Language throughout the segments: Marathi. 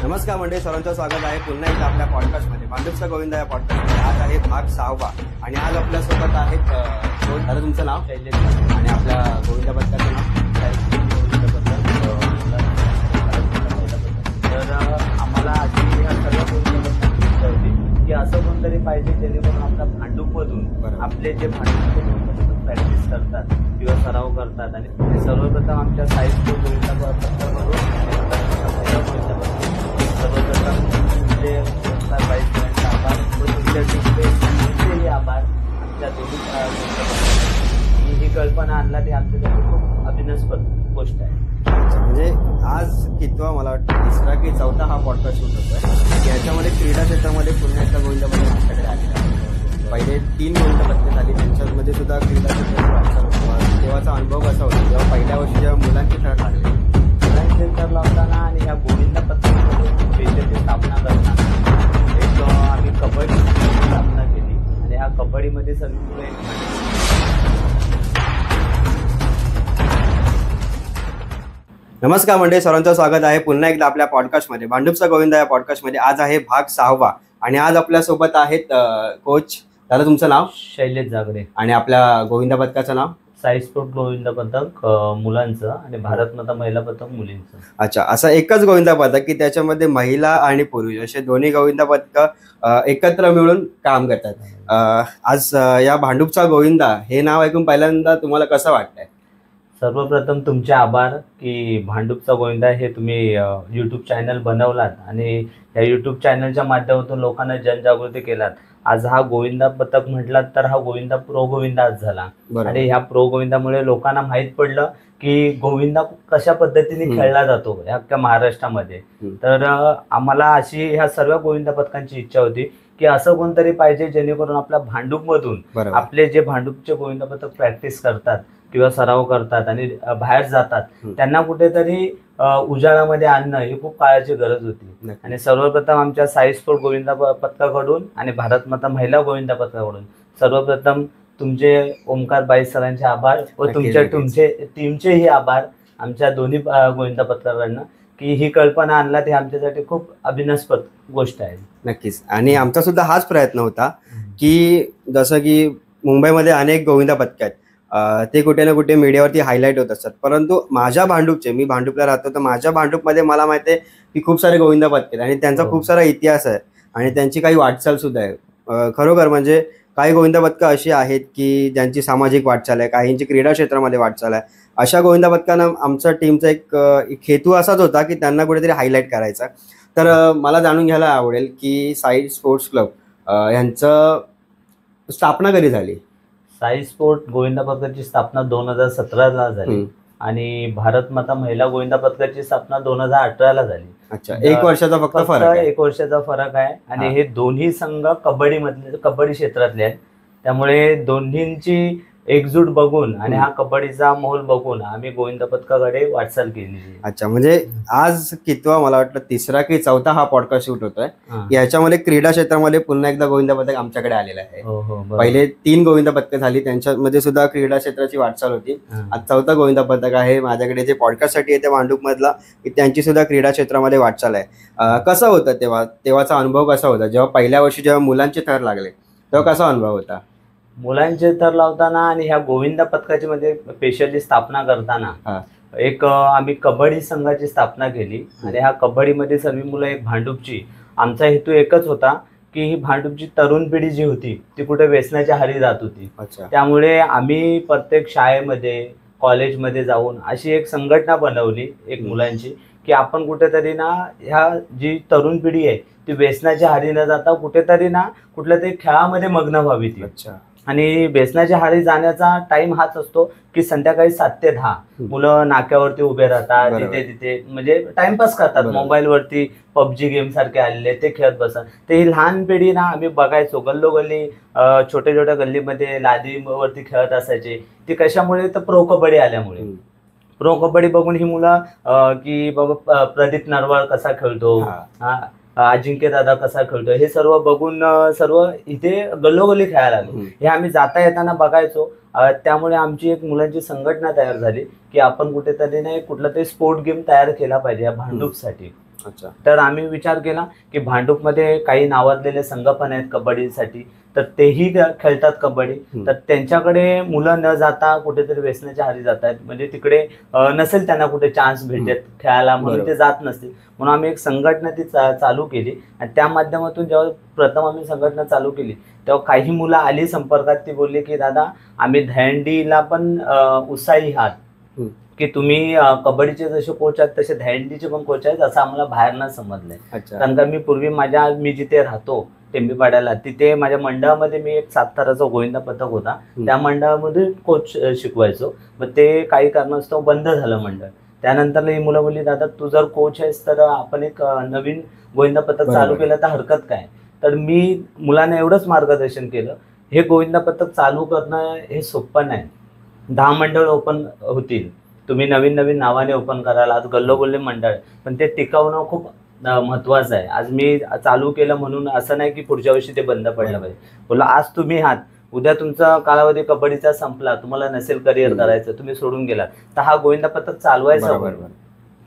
नमस्कार मंडळी, सर्वांचं स्वागत आहे पुन्हा एकदा आपल्या पॉडकास्टमध्ये भांडुपचा गोविंदा या पॉडकास्टमध्ये. आज आहे भाग 6वा आणि आज आपल्यासोबत आहेत दादा, तुमचं नाव? शैलेश. आणि आपल्या गोविंदा पथकाचं नाव? तर आम्हाला अशी ह्या सर्व गोष्टी होती की असं कोणतरी पाहिजे जेणेकरून आपल्या भांडूपमधून आपले जे भांडूप प्रॅक्टिस करतात किंवा सराव करतात. आणि सर्वप्रथम आमच्या साईज सर्वप्रथम तुमचे आभार व तुमच्या टीमचे आभार. आमच्या दोन्ही ही कल्पना आणला ते आमच्यासाठी खूप अभिनस्पद गोष्ट आहे. म्हणजे आज कितवा, मला वाटतं तिसरा की चौथा हा पॉडकास्ट शूट होतोय. याच्यामध्ये क्रीडा क्षेत्रामध्ये पुन्हा एकदा गोविंदा पथक आमच्याकडे आलेला आहे. पहिले 3 गोविंदा पथकं झाली, त्यांच्यामध्ये सुद्धा क्रीडा क्षेत्राचा तेव्हाचा अनुभव कसा होता जेव्हा पहिल्या वर्षी जेव्हा मुलांची खेळ लागले? मुलांचे खेळ लावताना आणि ह्या गोविंदा पथकामध्ये स्पेशलची स्थापना करताना एक आम्ही कबड्डीची स्थापना केली आणि ह्या कबड्डीमध्ये सगळी मुलं नमस्कार मंडळी, सर्वांचं स्वागत आहे पुन्हा एकदा आपल्या पॉडकास्टमध्ये भांडुपचा गोविंदा या पॉडकास्टमध्ये. आज आहे भाग 6वा आणि आज आपल्यासोबत आहेत कोच. दादा, तुमचं नाव? शैलेश जागरे. आणि आपल्या गोविंदा पथकाचं नाव? साई स्पोर्ट गोविंदा पथक मुलांचं आणि भारत माता महिला पथक मुलींचं. अच्छा, असं एकच गोविंदा पथक की त्याच्यामध्ये महिला आणि पुरुष असे दोन्ही गोविंदा पथक एकत्र मिळून काम करतात. आज या भांडुपचा गोविंदा हे नाव ऐकून पहिल्यांदा तुम्हाला कसं वाटतंय? सर्वप्रथम तुमचे आभार की भांडुपचा गोविंदा हे तुम्ही यूट्यूब चॅनल बनवलात आणि या यूट्यूब चॅनलच्या माध्यमातून लोकांना जनजागृती केलात. आज हा गोविंदा पथक म्हटलात तर हा गोविंदा प्रो गोविंदा आज झाला. आणि ह्या प्रो गोविंदामुळे लोकांना माहीत पडलं की गोविंदा कशा पद्धतीने खेळला जातो ह्या अख्ख्या महाराष्ट्रामध्ये. तर आम्हाला अशी ह्या सर्व गोविंदा पथकांची इच्छा होती की असं कोणतरी पाहिजे जेणेकरून आपल्या भांडूपमधून आपले जे भांडूपचे गोविंदा पथक प्रॅक्टिस करतात किंवा सराव करतात आणि बाहेर जातात त्यांना कुठेतरी उजाळामध्ये आणणं ही खूप काळाची गरज होती. आणि सर्वप्रथम आमच्या साई स्पोर्ट गोविंदा पथकाकडून आणि भारत माता महिला गोविंदा पथकाकडून सर्वप्रथम तुमचे ओमकार बाई सरांचे आभार व तुमचे टीमचेही आभार आमच्या दोन्ही गोविंदा पथकाकडनं की ही कल्पना आणला ते आमच्यासाठी खूप अभिनस्पद गोष्ट आहे. नक्कीच. आणि आमचा सुद्धा हाच प्रयत्न होता की जसं की मुंबईमध्ये अनेक गोविंदा पथक आहेत, ते कुठे ना कुठे मीडियावरती हायलाईट होत असतात. परंतु माझ्या भांडूपचे, मी भांडूपला राहतो, तर माझ्या भांडूपमध्ये मला माहिती आहे की खूप सारे गोविंदा पथक आहेत आणि त्यांचा खूप सारा इतिहास आहे आणि त्यांची काही वाटचाल सुद्धा आहे. खरोखर म्हणजे काही गोविंदा पथकं अशी आहेत की ज्यांची सामाजिक वाटचाल आहे, काहींची क्रीडा क्षेत्रामध्ये वाटचाल आहे. अशा गोविंदा पथकांना आमच्या टीमचा एक हेतू असाच होता की त्यांना कुठेतरी हायलाईट करायचा. तर मला जाणून घ्यायला आवडेल की साई स्पोर्ट्स क्लब यांचं स्थापना कधी झाली? साई स्पोर्ट गोविंदा पथकाची स्थापना 2017ला झाली आणि भारत माता महिला गोविंदा पथकाची स्थापना 2018ला झाली. अच्छा, 1 वर्षाचा फक्त फरक आहे. 1 वर्षाचा फरक आहे. आणि हे दोन्ही संघ कबड्डी क्षेत्रातले आहेत. त्यामुळे दोन्हींची एकजूट बघून आणि हा कबड्डीचा मोल बघून आम्ही गोविंदा पथकाकडे वाटचाल केली. अच्छा, म्हणजे आज कितवा, मला वाटतं तिसरा की चौथा हा पॉडकास्ट शूट होतोय. याच्यामध्ये क्रीडा क्षेत्रामध्ये पुन्हा एकदा गोविंदा पथक आमच्याकडे आलेला आहे. पहिले 3 गोविंदा पथकं झाली, त्यांच्यामध्ये सुद्धा क्रीडा क्षेत्राची वाटचाल होती. आज चौथा गोविंदा पथक आहे माझ्याकडे जे पॉडकास्टसाठी येते भांडूप मधला, त्यांची सुद्धा क्रीडा क्षेत्रामध्ये वाटचाल आहे. कसं होतं तेव्हाचा अनुभव कसा होता जेव्हा पहिल्या वर्षी जेव्हा मुलांचे थर लागले तेव्हा कसा अनुभव होता? मुलांचे थर लावताना आणि ह्या गोविंदा पथकाची मध्ये स्पेशली स्थापना करताना एक आम्ही कबड्डी संघाची स्थापना केली आणि ह्या कबड्डीमध्ये सर्व मुलं एक भांडूपची, आमचा हेतू एकच होता की ही भांडूपची तरुण पिढी जी होती ती कुठे व्यसनाच्या आहारी जात होती. त्यामुळे आम्ही प्रत्येक शाळेमध्ये कॉलेजमध्ये जाऊन अशी एक संघटना बनवली एक मुलांची की आपण कुठेतरी ना ह्या जी तरुण पिढी आहे ती व्यसनाच्या आहारी न जाता कुठेतरी ना कुठल्या तरी खेळामध्ये मग्न व्हावी ती. आणि व्यसनाच्या आहारी जाण्याचा टाइम हाच असतो की संध्याकाळी 7 ते 10 मुलं नाक्यावरती उभे राहतात, तिथे म्हणजे टाइमपास करतात, मोबाईलवरती पबजी गेम सारखे आलेले ते खेळत बसतात. ते ही लहान पिढी ना आम्ही बघायचो गल्लोगल्ली छोट्या छोट्या गल्लीमध्ये लादीवरती खेळत असायचे. ती कशामुळे तर प्रो कबड्डी आल्यामुळे. प्रो कबड्डी बघून ही मुलं की बाबा प्रदीप नरवाळ कसा खेळतो, अजिंक्य दादा कसा खेळतोय हे सर्व बघून सर्व इथे गल्लोगल्ली खेळायला लागलो. हे आम्ही जाता येताना बघायचो. त्यामुळे आमची एक मुलांची संघटना तयार झाली की आपण कुठेतरी नाही कुठला तरी स्पोर्ट गेम तयार केला पाहिजे या भांडूपसाठी. अच्छा. तर आम्ही विचार केला की भांडूपमध्ये काही नावाजलेले संघ पण आहेत कबड्डीसाठी, तर तेही खेळतात कबड्डी. तर त्यांच्याकडे मुलं न जाता कुठेतरी व्यसनाच्या आहारी जात आहेत, म्हणजे तिकडे नसेल त्यांना कुठे चान्स भेटत खेळायला, म्हणून ते जात नसतील. म्हणून आम्ही एक संघटना ती चालू केली आणि त्या माध्यमातून जेव्हा प्रथम आम्ही संघटना चालू केली तेव्हा काही मुलं आली संपर्कात. ती बोलली की दादा आम्ही दहीहंडीला पण उत्साही आहात, की तुम्ही कबड्डीचे जसे कोच आहेत तसे दहीहंडीचे पण कोच आहेत, असं आम्हाला बाहेरनं समजलंय. कारण का मी पूर्वी मी जिथे राहतो टेंबीपाड्याला, तिथे माझ्या मंडळामध्ये मी एक 7 थराचा गोविंदा पथक होता, त्या मंडळामध्ये कोच शिकवायचो. मग ते काही कारणास्तव बंद झालं मंडळ. त्यानंतर ही मुलं बोलली दादा तू जर कोच आहेस तर आपण एक नवीन गोविंदा पथक चालू केलं तर हरकत काय. तर मी मुलांना एवढंच मार्गदर्शन केलं, हे गोविंदा पथक चालू करणं हे सोपं नाही. 10 मंडळ ओपन होतील, तुम्ही नवीन नवीन नावाने ओपन कराल, आज गल्लोगल्ले मंडळ, पण ते टिकवणं खूप महत्वाचं आहे. आज मी चालू केलं म्हणून असं नाही की पुढच्या वर्षी ते बंद पडलं पाहिजे. बोला आज तुम्ही आहात, उद्या तुमचा कालावधी कबड्डीचा संपला, तुम्हाला नसेल करिअर करायचं, तुम्ही सोडून गेलात, तर हा गोविंदा पथक चालवायचा.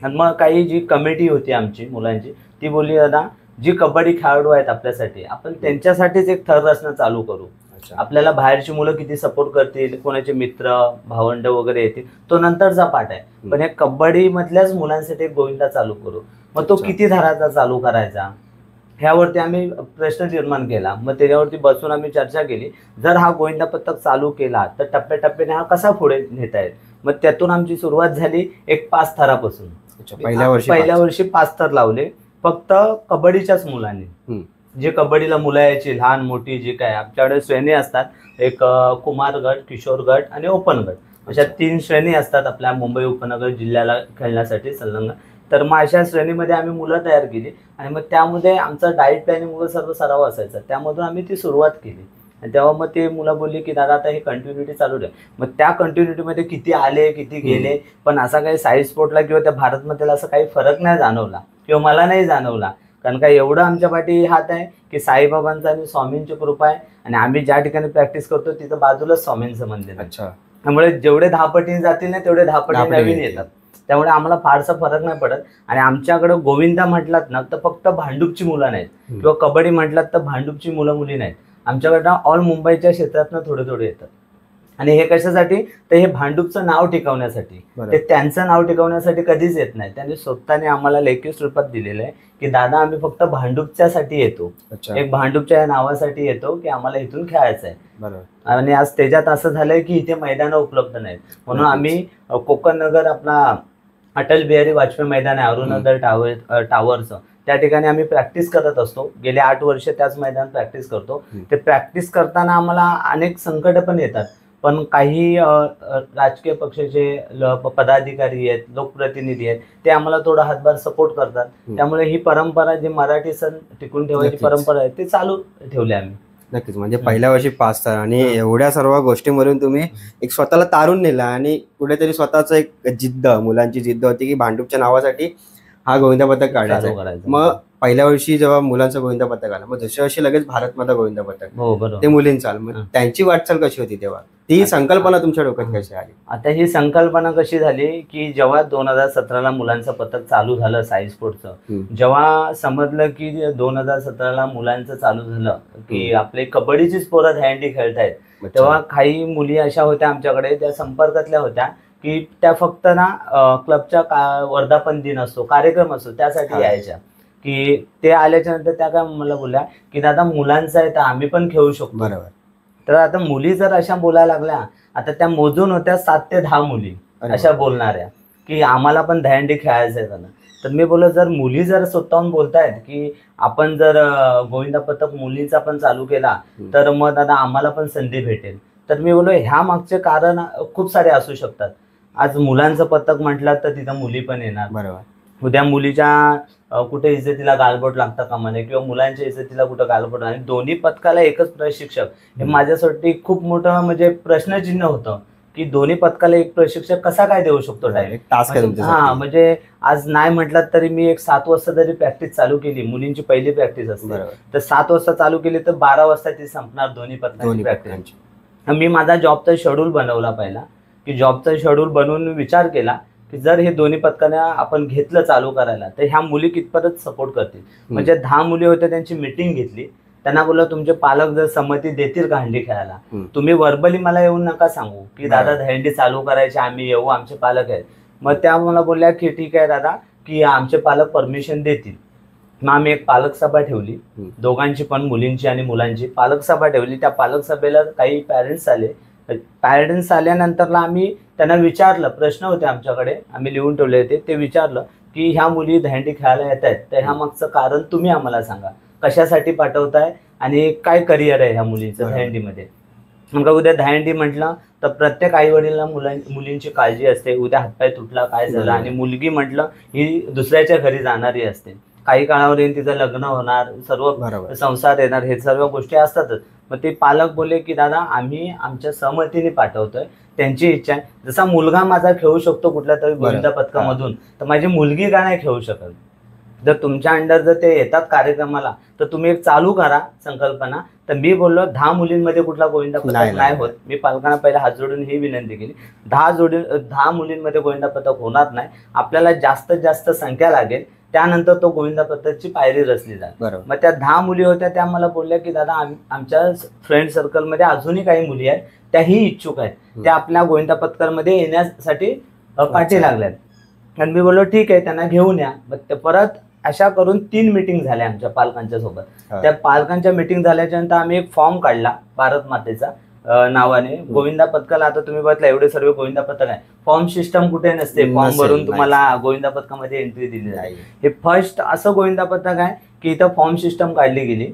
आणि मग काही जी कमिटी होती आमची मुलांची, ती बोलली दादा जी कबड्डी खेळाडू आहेत आपल्यासाठी, आपण त्यांच्यासाठीच एक थर रचना चालू करू. आपल्याला बाहेरची मुलं किती सपोर्ट करतील, कोणाचे मित्र भावंड वगैरे येतील, तो नंतरचा पाठ आहे, पण हे कबड्डी मधल्याच मुलांसाठी एक गोविंदा चालू करू. मग तो किती थराचा चालू करायचा ह्यावरती आम्ही प्रश्न निर्माण केला. मग त्याच्यावरती बसून आम्ही चर्चा केली, जर हा गोविंदा पथक चालू केला तर टप्प्याटप्प्याने हा कसा पुढे नेता येईल. मग त्यातून आमची सुरुवात झाली एक 5 थरापासून. पहिल्या वर्षी 5 थर लावले फक्त कबड्डीच्याच मुलांनी. जे कबड्डीला मुलं यायची लहान मोठी जी काय, आमच्याकडे श्रेणी असतात, एक कुमार गट, किशोर गट आणि ओपन गट, अशा 3 श्रेणी असतात आपल्या मुंबई उपनगर जिल्ह्याला खेळण्यासाठी संलग्न. तर मग अशा श्रेणीमध्ये आम्ही मुलं तयार केली आणि मग त्यामध्ये आमचा डाएट प्लॅनिंग वगैरे सर्व सराव असायचा. त्यामधून आम्ही ती सुरुवात केली आणि तेव्हा मग ते मुलं बोलली की दादा आता हे कंटिन्युटी चालू ठेव. मग त्या कंटिन्युटीमध्ये किती आले किती गेले, पण असा काही साई स्पोर्टला किंवा त्या भारतमध्ये असं काही फरक नाही जाणवला किंवा मला नाही जाणवला. कारण का एवढं आमच्या पाठी हात आहे की साईबाबांचा आणि स्वामींची कृपा आहे, आणि आम्ही ज्या ठिकाणी प्रॅक्टिस करतो तिथं बाजूलाच स्वामींचं मंदिर आहे. त्यामुळे जेवढे 10 पटीने जातील ना तेवढे 10 पटीने नवीन येतात. त्यामुळे आम्हाला फारसा फरक नाही पडत. आणि आमच्याकडे गोविंदा म्हटलात ना तर फक्त भांडूपची मुलं नाहीत, किंवा कबड्डी म्हटलात तर भांडूपची मुलं मुली नाहीत. आमच्याकडनं ऑल मुंबईच्या क्षेत्रातनं थोडे येतात. आणि हे कशासाठी, तर हे भांडूपचं नाव टिकवण्यासाठी. ते त्यांचं नाव टिकवण्यासाठी कधीच येत नाही. त्यांनी स्वतःने आम्हाला लेखी स्वरूपात दिलेलं आहे की दादा आम्ही फक्त भांडूपच्यासाठी येतो, एक भांडूपच्या या नावासाठी येतो की आम्हाला इथून खेळायचं आहे. आणि आज त्याच्यात असं झालंय की इथे मैदानं उपलब्ध नाहीत, म्हणून आम्ही कोकण नगर आपला अटल बिहारी वाजपेयी मैदान आहे अरुणोदय टावरचं, त्या ठिकाणी आम्ही प्रॅक्टिस करत असतो. गेले 8 वर्ष त्याच मैदानात प्रॅक्टिस करतो. ते प्रॅक्टिस करताना आम्हाला अनेक संकट पण येतात, पण काही राजकीय पक्षाचे पदाधिकारी आहेत, लोकप्रतिनिधी आहेत, ते आम्हाला थोडा हातभार सपोर्ट करतात. त्यामुळे ही परंपरा, जी मराठी सण टिकून ठेवायची परंपरा आहे, ती चालू ठेवली आम्ही. नक्कीच. म्हणजे पहिल्या वर्षी 5 थर आणि एवढ्या सर्व गोष्टींवरून तुम्ही एक स्वतःला तारून नेला आणि कुठेतरी स्वतःच एक जिद्द, मुलांची जिद्द होती की भांडूपच्या नावासाठी हा गोविंदा पथक काढायचा. मग पहिल्या वर्षी जेव्हा मुलांचा गोविंदा पथक आला, मग दुसऱ्या वर्षी लगेच भारत माता गोविंदा पथक, ते मुलींचा आलं. मग त्यांची वाटचाल कशी होती तेव्हा, ती संकल्पना तुमच्या डोक्यात कशी आली? आता ही संकल्पना कशी झाली की जेव्हा 2017ला मुलांचं पथक चालू झालं साई स्पोर्टचं, जेव्हा समजलं की 2017ला मुलांचं चालू झालं की आपले कबड्डीचीच पोरं दहीहंडी खेळतायत, तेव्हा काही मुली अशा होत्या आमच्याकडे, त्या संपर्कातल्या होत्या की त्या फक्त ना क्लबच्या वर्धापन दिन असतो, कार्यक्रम असतो, त्यासाठी यायच्या. की ते आल्याच्या नंतर त्या काय मला बोलल्या की दादा मुलांचं आहे तर आम्ही पण खेळू शकतो. बरोबर. तर आता मुली जर अशा बोलायला लागल्या, आता त्या मोजून होत्या 7 ते 10 मुली अशा बोलणाऱ्या की आम्हाला पण दहीहंडी खेळायचं आहे त्यांना. तर मी बोललो जर मुली जर स्वतःहून बोलतायत की आपण जर गोविंदा पथक मुलीचा पण चालू केला तर मग दादा आम्हाला पण संधी भेटेल. तर मी बोललो ह्या मागचे कारण खूप सारे असू शकतात. आज मुलांचं पथक म्हटलं तर तिथं मुली पण येणार, बरोबर. उद्या मुलीच्या कुठे इज्जतीला गालबोट लागतं कामा नये, किंवा मुलांच्या इज्जतीला कुठं गालबोट. आणि दोन्ही पथकाला एकच प्रशिक्षक, हे माझ्यासाठी खूप मोठं म्हणजे प्रश्नचिन्ह होतं की दोन्ही पथकाला एक प्रशिक्षक कसा काय देऊ शकतो डायरेक्ट. हा म्हणजे आज नाही म्हटलं तरी मी एक 7 वाजता जरी प्रॅक्टिस चालू केली, मुलींची पहिली प्रॅक्टिस असते, तर 7 वाजता चालू केली तर 12 वाजता ती संपणार दोन्ही पथकांची प्रॅक्टिस. मी माझा जॉबचा शेड्यूल बनवला पहिला, की जॉबचा शेड्यूल बनवून विचार केला की की जर हे दोन्ही पथकाने आपण घेतलं चालू करायला तर ह्या मुली कितपतच सपोर्ट करतील. म्हणजे 10 मुली होत्या, त्यांची मीटिंग घेतली. त्यांना बोललं तुमचे पालक जर संमती देतील का हंडी खेळायला, तुम्ही वर्बली मला येऊन नका सांगू की दादा दहीहंडी चालू करायची, आम्ही येऊ, आमचे पालक आहेत. मग त्या मला बोलल्या की ठीक आहे दादा, की आमचे पालक परमिशन देतील. मग आम्ही एक पालक सभा ठेवली, दोघांची पण, मुलींची आणि मुलांची पालक सभा ठेवली. त्या पालक सभेला काही पॅरेंट्स आले. पॅरेंट्स आल्यानंतरला आम्ही त्यांना विचारलं, प्रश्न होते आमच्याकडे, आम्ही लिहून ठेवले होते. ते विचारलं की ह्या मुली दहीहंडी खेळायला येत आहेत, तर ह्या मागचं कारण तुम्ही आम्हाला सांगा, कशासाठी पाठवताय आणि काय करिअर आहे ह्या मुलीचं दहीहंडीमध्ये. मग उद्या दहीहंडी म्हटलं तर प्रत्येक आई वडिलांना मुलींची काळजी असते, उद्या हातपाय तुटला काय झालं. आणि मुलगी म्हटलं ही दुसऱ्याच्या घरी जाणारी असते, काही काळावर येऊन तिचं लग्न होणार, सर्व संसार येणार, हे सर्व गोष्टी असतातच. मग ते पालक बोलले की दादा आम्ही आमच्या सहमतीने पाठवतोय, त्यांची इच्छा आहे. जसा मुलगा माझा खेळू शकतो कुठल्या तरी गोविंदा पथकामधून, तर माझी मुलगी का नाही खेळू शकत. जर तुमच्या अंडर जर ते येतात कार्यक्रमाला तर तुम्ही एक चालू करा संकल्पना. तर मी बोललो 10 मुलींमध्ये कुठला गोविंदा पथक नाही होत. मी पालकांना पहिला हात जोडून ही विनंती केली, 10 मुलींमध्ये गोविंदा पथक होणार नाही. आपल्याला जास्तीत जास्त संख्या लागेल, त्यानंतर तो गोविंदा पथकची पायरी रचली जाईल. मग त्या 10 मुली होत्या, त्या मला बोलल्या की दादा आमच्या फ्रेंड सर्कलमध्ये अजूनही काही मुली आहेत, त्याही इच्छुक आहेत, त्या आपल्या गोविंदा पथकामध्ये येण्यासाठी पाठी लागल्यात. आणि मी बोललो ठीक आहे, त्यांना घेऊन या. मग परत अशा करून 3 मीटिंग झाल्या आमच्या पालकांच्या सोबत. त्या पालकांच्या मीटिंग झाल्याच्या नंतर आम्ही एक फॉर्म काढला भारत मातेचा नावाने गोविंदा पथकाला. आता तुम्ही बघितलं एवढे सर्व गोविंदा पथक आहे, फॉर्म सिस्टम कुठे नसते, फॉर्म भरून तुम्हाला गोविंदा पथकामध्ये एंट्री दिली जाईल. हे फर्स्ट असं गोविंदा पथक आहे की इथं फॉर्म सिस्टम काढली गेली.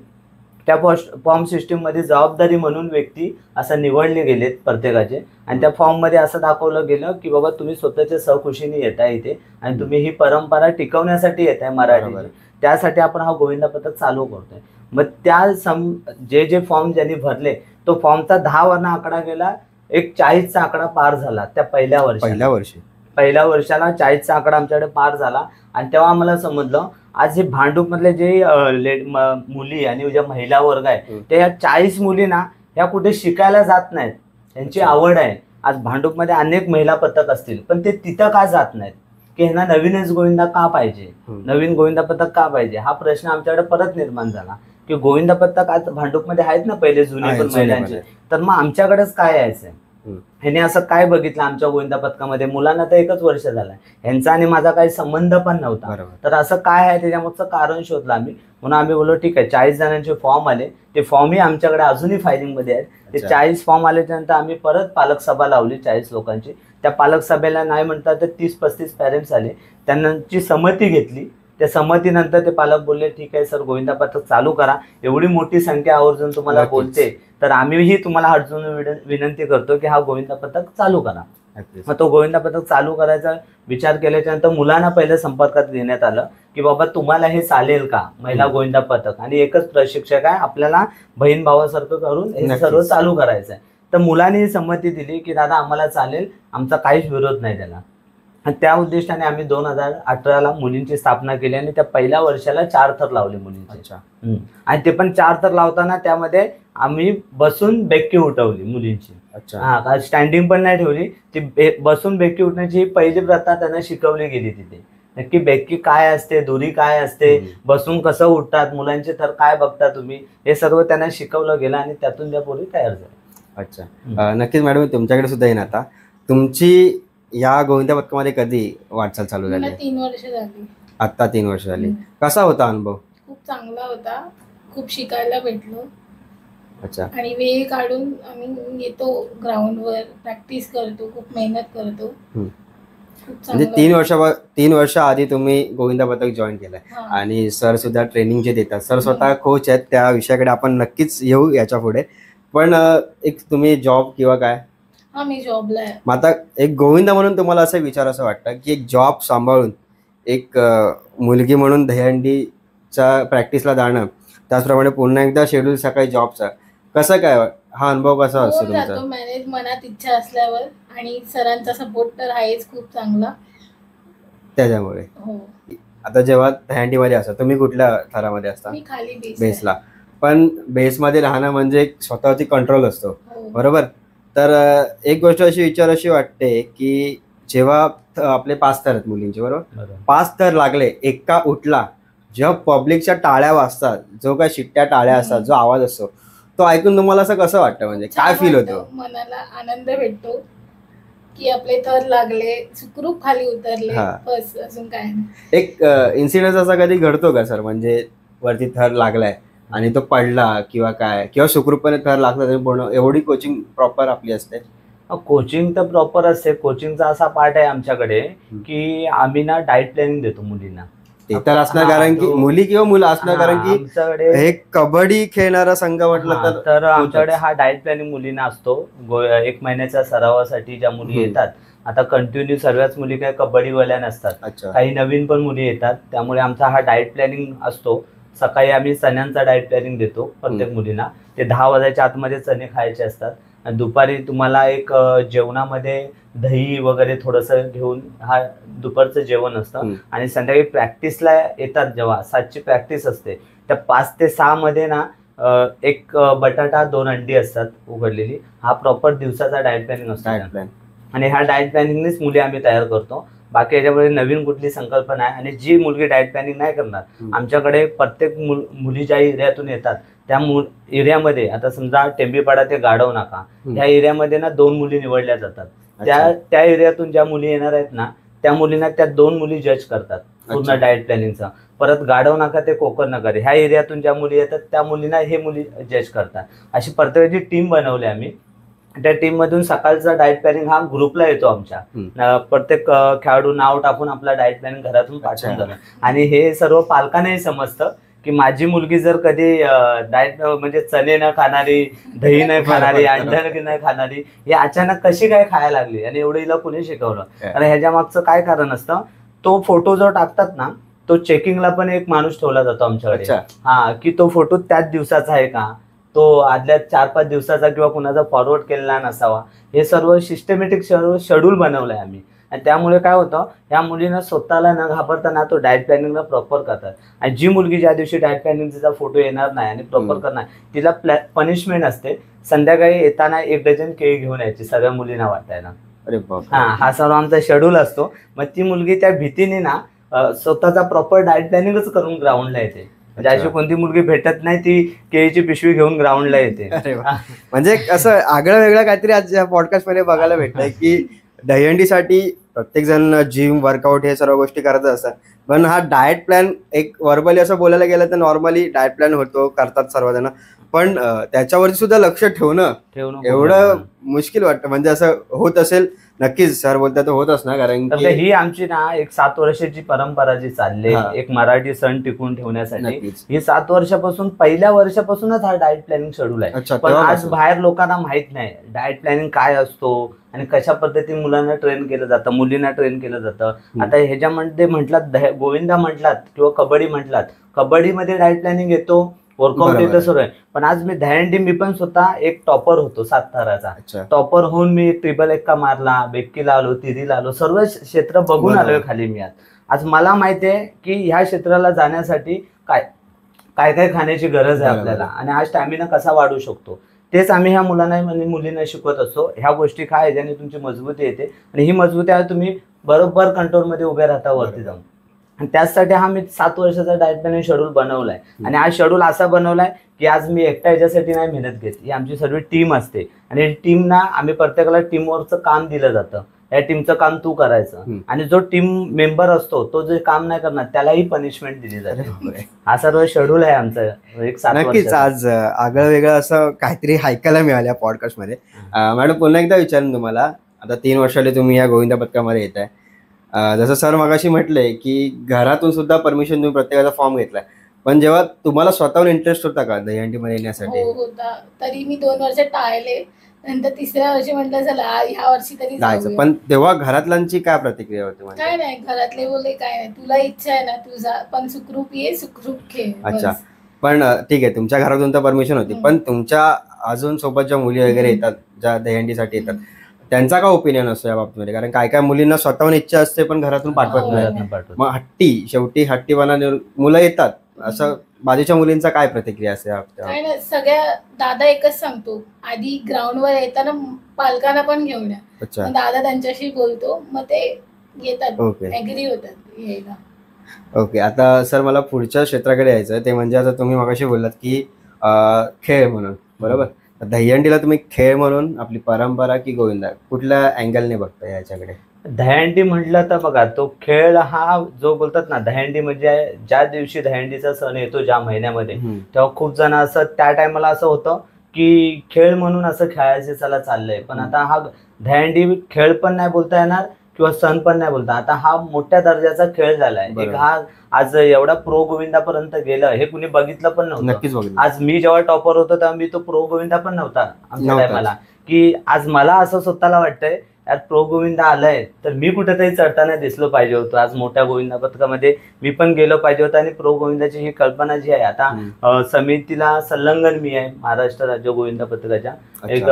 त्या फॉर्म सिस्टीम मध्ये जबाबदारी म्हणून व्यक्ती असं निवडले गेलेत प्रत्येकाचे. आणि त्या फॉर्म मध्ये असं दाखवलं गेलं की बाबा तुम्ही स्वतःच्या सहखुशीने येताय इथे आणि तुम्ही ही परंपरा टिकवण्यासाठी येताय मराठी, त्यासाठी आपण हा गोविंदा पथक चालू करतोय. मग त्या जे फॉर्म ज्यांनी भरले, तो फॉर्मचा 10 वरनं आकडा गेला, एक 40चा आकडा पार झाला. त्या पहिल्या वर्षाला 40चा आकडा आमच्याकडे पार झाला. आणि तेव्हा आम्हाला समजलं आज हे भांडूप मधले जे मुली आणि ज्या महिला वर्ग आहे, ते या 40 मुली ना ह्या कुठे शिकायला जात नाहीत, त्यांची आवड आहे. आज भांडूप मध्ये अनेक महिला पथक असतील, पण ते तिथं का जात नाहीत, की ह्यांना नवीनच गोविंदा का पाहिजे, नवीन गोविंदा पथक का पाहिजे, हा प्रश्न आमच्याकडे परत निर्माण झाला. की गोविंदा पथक आज भांडूप मध्ये आहेत ना पहिले जुने पण महिलांचे, तर मग आमच्याकडेच काय यायचंय. ह्याने असं काय बघितलं आमच्या गोविंदा पथकामध्ये, मुलांना तर 1च वर्ष झालंय, ह्यांचा आणि माझा काही संबंध पण नव्हता. तर असं काय आहे त्याच्यामागचं कारण शोधलं आम्ही. म्हणून आम्ही बोललो ठीक आहे, 40 जणांचे फॉर्म आले, ते फॉर्मही आमच्याकडे अजूनही फायलिंग मध्ये आहेत. ते 40 फॉर्म आल्याच्या नंतर आम्ही परत पालक सभा लावली 40 लोकांची. त्या पालक सभेला नाही म्हणतात तर 30-35 पॅरेंट्स आले, त्यांची संमती घेतली. त्या संमतीनंतर ते पालक बोलले ठीक आहे सर, गोविंदा पथक चालू करा, एवढी मोठी संख्या आवर्जून तुम्हाला बोलते तर आम्हीही तुम्हाला अर्जुन विनंती करतो की हा गोविंदा पथक चालू करा. मग तो गोविंदा पथक चालू करायचा विचार केल्याच्या नंतर मुलांना पहिल्या संपर्कात घेण्यात आलं की बाबा तुम्हाला हे चालेल का महिला गोविंदा पथक, आणि एकच प्रशिक्षक आहे, आपल्याला बहीण भावासारखं करून हे सर्व चालू करायचं आहे. तर मुलांनी संमती दिली की दादा आम्हाला चालेल, आमचा काहीच विरोध नाही त्याला. आणि त्या उद्देशाने आम्ही 2018ला मुलींची स्थापना केली आणि त्या पहिल्या वर्षाला 4 थर लावले मुलींचे. आणि ते पण 4 थर लावताना त्यामध्ये आम्ही बसून बेक्की उठवली मुलींची. हा, स्टँडिंग पण नाही ठेवली, ती बसून बेक्की उठण्याची ही पहिली प्रथा त्यांना शिकवली गेली तिथे. नक्की बेक्की काय असते, दोरी काय असते, बसून कसं उठतात, मुलांचे थर काय बघता तुम्ही, हे सर्व त्यांना शिकवलं गेलं आणि त्यातून त्या पोरी तयार झाल्या. अच्छा, नक्कीच मॅडम, तुमच्याकडे सुद्धा येईन. आता तुमची या गोविंदा पथकामध्ये कधी वाटचाल चालू झाली? 3 वर्ष झाली. आता 3 वर्ष झाली. कसा होता अनुभव? खूप चांगला होता, खूप शिकायला भेटलो. अच्छा. आणि वेळ काढून आम्ही येतो ग्राउंडवर, प्रॅक्टिस करतो, खूप मेहनत करतो. म्हणजे 3 वर्ष आधी तुम्ही गोविंदा पथक जॉईन केलंय आणि सर सुद्धा ट्रेनिंग जे देतात, सर स्वतः कोच आहेत, त्या विषयाकडे आपण नक्कीच येऊ याच्या पुढे. पण एक तुम्ही जॉब किंवा काय? हा, मी जॉबला आहे. मग आता एक गोविंदा म्हणून तुम्हाला असं विचार असं वाटतं की एक जॉब सांभाळून एक मुलगी म्हणून दहीहंडीच्या प्रॅक्टिसला जाणं, त्याचप्रमाणे पुन्हा एकदा शेड्यूल सकाळी जॉबचा, कसं काय हा अनुभव कसा असतो तुमचा? मॅनेज मनात इच्छा असल्यावर, आणि सरांचा सपोर्ट तर आहेच खूप चांगला त्याच्यामुळे. हो. आता जेव्हा दहीहंडीमध्ये असता तुम्ही कुठल्या थरामध्ये असता? मी खाली बेसला. पण बेसमध्ये राहणं म्हणजे एक स्वतःची कंट्रोल असतो, बरोबर? तर एक गोष्ट अशी वाटते की जेव्हा आपले 5 थर आहेत मुलींचे, बरोबर, 5 थर लागले, एका उठला, जेव्हा पब्लिकच्या टाळ्या वाजतात, जो काय शिट्ट्या टाळ्या असतात, जो आवाज असतो, तो ऐकून तुम्हाला असं कसं वाटतं, म्हणजे काय फील होतं? मनाला आनंद भेटतो की आपले थर लागले, सुखरूप खाली उतरले, बस, अजून काय नाही. एक इन्सिडेंट असा कधी घडतो का सर, म्हणजे वरती थर लागलाय आणि तो पडला किंवा काय, किंवा सुखरूपपणे थर लागला पूर्ण, एवढी कोचिंग प्रॉपर आपली असते? कोचिंग तर प्रॉपर असते. कोचिंगचा असा पार्ट आहे आमच्याकडे की आम्ही ना डाएट प्लॅनिंग देतो मुलींना. ते तर असणार, कारण की मुली किंवा मुलं असणार, कारण की आमच्याकडे हे कबड्डी खेळणारा संघ म्हटलं तर आमच्याकडे हा डाएट प्लॅनिंग मुलींना असतो. 1 महिन्याच्या सरावासाठी ज्या मुली येतात, आता कंटिन्यू सर्वच मुली काही कबड्डीवाल्या नसतात, काही नवीन पण मुली येतात, त्यामुळे आमचा हा डाएट प्लॅनिंग असतो. सकाळी आम्ही चण्यांचा डाएट प्लॅनिंग देतो प्रत्येक मुलींना. ते 10 वाजायच्या आतमध्ये चणे खायचे असतात. आणि दुपारी तुम्हाला एक जेवणामध्ये दही वगैरे थोडंसं घेऊन हा दुपारचं जेवण असतं. आणि संध्याकाळी प्रॅक्टिसला येतात, जेव्हा 7ची प्रॅक्टिस असते, त्या 5 ते 6 मध्ये ना 1 बटाटा 2 अंडी असतात उघडलेली. हा प्रॉपर दिवसाचा डाएट प्लॅनिंग असतो. आणि ह्या डाएट प्लॅनिंगनेच मुली आम्ही तयार करतो. बाकी याच्यामध्ये नवीन कुठली संकल्पना आहे. आणि जी मुलगी डाएट प्लॅनिंग नाही करणार, आमच्याकडे प्रत्येक मुली ज्या एरियातून येतात त्या एरियामध्ये, आता समजा टेंबीपाडा ते गाढव नाका या एरियामध्ये ना 2 मुली निवडल्या जातात. त्या एरियातून ज्या मुली येणार आहेत ना, त्या मुलींना त्या 2 मुली जज करतात पूर्ण डाएट प्लॅनिंगचा. परत गाढव नाका ते कोकण नगर ह्या एरियातून ज्या मुली येतात त्या मुलींना हे मुली जज करतात. अशी प्रत्येकाची टीम बनवली आम्ही. त्या टीम मधून सकाळचा डाएट प्लॅनिंग हा ग्रुपला येतो आमच्या. प्रत्येक खेळाडू नाव टाकून आपला डाएट प्लॅनिंग घरातून पाठवून जातो. आणि हे सर्व पालकांनाही समजतं की माझी मुलगी जर कधी डाएट म्हणजे चणे न खाणारी, दही नाही खाणारी, अंडे नाही खाणारी, हे अचानक कशी काय खायला लागली आणि एवढं हिला कुणी शिकवलं. आणि ह्याच्या मागचं काय कारण असतं, तो फोटो जो टाकतात ना, तो चेकिंगला पण एक माणूस ठेवला जातो आमच्याकडे. की तो फोटो त्याच दिवसाचा आहे का, तो आदल्या 4-5 दिवसाचा किंवा कुणाचा फॉरवर्ड केलेला नसावा. हे सर्व सिस्टमॅटिक शेड्यूल बनवलंय आम्ही. आणि त्यामुळे काय होतं, या मुलींना स्वतःला न घाबरताना तो डाएट प्लॅनिंगला प्रॉपर करतात. आणि जी मुलगी ज्या दिवशी डाएट प्लॅनिंगचा फोटो येणार नाही आणि प्रॉपर करणार, तिला पनिशमेंट असते. संध्याकाळी येताना 1 डझन केळी घेऊन यायची सगळ्या मुलींना वाटायला. हा सर्व आमचा शेड्यूल असतो. मग ती मुलगी त्या भीतीने ना स्वतःचा प्रॉपर डाएट प्लॅनिंगच करून ग्राउंडला येते. म्हणजे अशी कोणती मुलगी भेटत नाही ती केळीची पिशवी घेऊन ग्राउंडला येते. म्हणजे असं आगळं वेगळं काहीतरी आज या पॉडकास्ट मध्ये बघायला भेटतंय की दहीहंडीसाठी प्रत्येक जण जिम, वर्कआउट हे सर्व गोष्टी करत असतात, पण हा डाएट प्लॅन एक वर्बली असं बोलायला गेलं तर नॉर्मली डाएट प्लॅन होतो, करतात सर्वजण, पण त्याच्यावरती सुद्धा लक्ष ठेवणं एवढं मुश्किल वाटतं. म्हणजे असं होत असेल, नक्कीच सर बोलतात होत असणार, कारण की ही आमची ना एक 7 वर्षाची परंपरा जी चालली, एक मराठी सण टिकून ठेवण्यासाठी. ही 7 वर्षापासून, पहिल्या वर्षापासूनच हा डाएट प्लॅनिंग शेड्यूल आहे. पण आज बाहेर लोकांना माहित नाही डाएट प्लॅनिंग काय असतो आणि कशा पद्धतीने मुलांना ट्रेन केलं जातं, मुलींना ट्रेन केलं जातं. आता ह्याच्यामध्ये म्हटलात, गोविंदा म्हटलात किंवा कबड्डी म्हटलात, कबड्डीमध्ये डाएट प्लॅनिंग येतो, वर्कआउट येतं सुरू आहे. पण आज मी दहीहंडी, मी पण स्वतः एक टॉपर होतो 7 थराचा. टॉपर होऊन मी ट्रिपल एक्का मारला, बेक्कीला आलो, तिरीला आलो, सर्व क्षेत्र बघून आलोय खाली मी. आज मला माहिती आहे की ह्या क्षेत्राला जाण्यासाठी काय काय खाण्याची गरज आहे आपल्याला, आणि हा स्टॅमिना कसा वाढू शकतो, तेच आम्ही ह्या मुलांना आणि मुलींना शिकवत असतो. ह्या गोष्टी काय, ज्याने तुमची मजबूती येते, आणि ही मजबूती आहे तुम्ही बरोबर कंट्रोलमध्ये उभे राहता वरती जाऊन. आणि त्याचसाठी हा मी 7 वर्षाचा डाएट प्लॅनिंग शेड्यूल बनवलाय. आणि हा शेड्यूल असा बनवलाय की आज मी एकटा याच्यासाठी नाही मेहनत घेत, ही आमची सर्व टीम असते. आणि टीमना आम्ही प्रत्येकाला टीमवर्कचं काम दिलं जातं, या टीमचं काम तू करायचं. आणि जो टीम मेंबर असतो तो जे काम नाही करणार त्यालाही पनिशमेंट दिली जाते. हा सर्व शेड्यूल आहे आमचं एक 7 वर्ष. नक्कीच आज आगळं वेगळं असं काहीतरी ऐकायला मिळालं या पॉडकास्ट मध्ये. मॅडम, पुन्हा एकदा विचारेन तुम्हाला, आता 3 वर्षाले तुम्ही या गोविंदा पथकामध्ये येत आहे. जसं सर मगाशी म्हटलंय की घरातून सुद्धा परमिशन तुम्ही प्रत्येकाचा फॉर्म घेतलाय, पण जेव्हा तुम्हाला स्वतःहून इंटरेस्ट होता का दहीहंडीमध्ये येण्यासाठी? होता. तरी मी 2 वर्ष टाळले, नंतर 3ऱ्या वर्षी म्हटलं चला ह्या वर्षी तरी जायचं. पण तेव्हा घरातल्यांची काय प्रतिक्रिया होती? काय नाही, घरातले बोलले काय नाही, तुला इच्छा आहे ना तुझा, पण सुखरूप ये, सुखरूप खेळ. अच्छा, पण ठीक आहे, तुमच्या घरातून तर परमिशन होती, पण तुमच्या अजून सोबत ज्या मुली वगैरे येतात, ज्या दहीहंडीसाठी येतात, त्यांचा काय ओपिनियन असतो या बाबतीमध्ये? कारण काय काय मुलींना स्वतःहून इच्छा असते पण घरातून पाठवत नाही. मग शेवटी हट्टीपणा मुलं येतात, असं बाजूच्या मुलींचा काय प्रतिक्रिया असते काय ना, सगळ्या दादा एकच सांगतो, आधी ग्राउंडवर येताना पालकांना पण घेऊन या. अच्छा. मग दादा त्यांच्याशी बोलतो, मग ते येतात, ओके ऍग्री होतात यायला. ओके. आता सर मला पुढच्या क्षेत्राकडे यायचं आहे, ते म्हणजे आता तुम्ही मगाशी बोललात की खेळ म्हणून, बरोबर. दहीहंडीला तुम्ही खेळ म्हणून आपली परंपरा की गोविंदा कुठल्या अँगलने बघता याच्याकडे? दहीहंडी म्हटलं तर बघा, तो खेळ हा जो बोलतात ना, दहीहंडी म्हणजे ज्या दिवशी दहीहंडीचा सण येतो ज्या महिन्यामध्ये, तेव्हा खूप जण असं त्या टायमाला असं होतं की खेळ म्हणून असं खेळायचे चला चाललंय. पण आता हा दहीहंडी खेळ पण नाही बोलता येणार किंवा सण पण नाही बोलता, आता हा मोठ्या दर्जाचा खेळ झालाय. एक हा आज एवढा प्रो गोविंदापर्यंत गेलं हे कुणी बघितलं पण नव्हतं. नक्कीच बघितलं. आज मी जेव्हा टॉपर होतो तेव्हा मी तो प्रो गोविंदा पण नव्हता आमच्या टायमाला, की आज मला असं स्वतःला वाटतंय यार प्रो गोविंदा आलाय तर मी कुठेतरी चढताना दिसलो पाहिजे होतो. आज मोठ्या गोविंदा पथकामध्ये मी पण गेलो पाहिजे होतं. आणि प्रो गोविंदाची ही कल्पना जी आहे आता समितीला संलग्न मी आहे महाराष्ट्र राज्य गोविंदा पथकाच्या एक,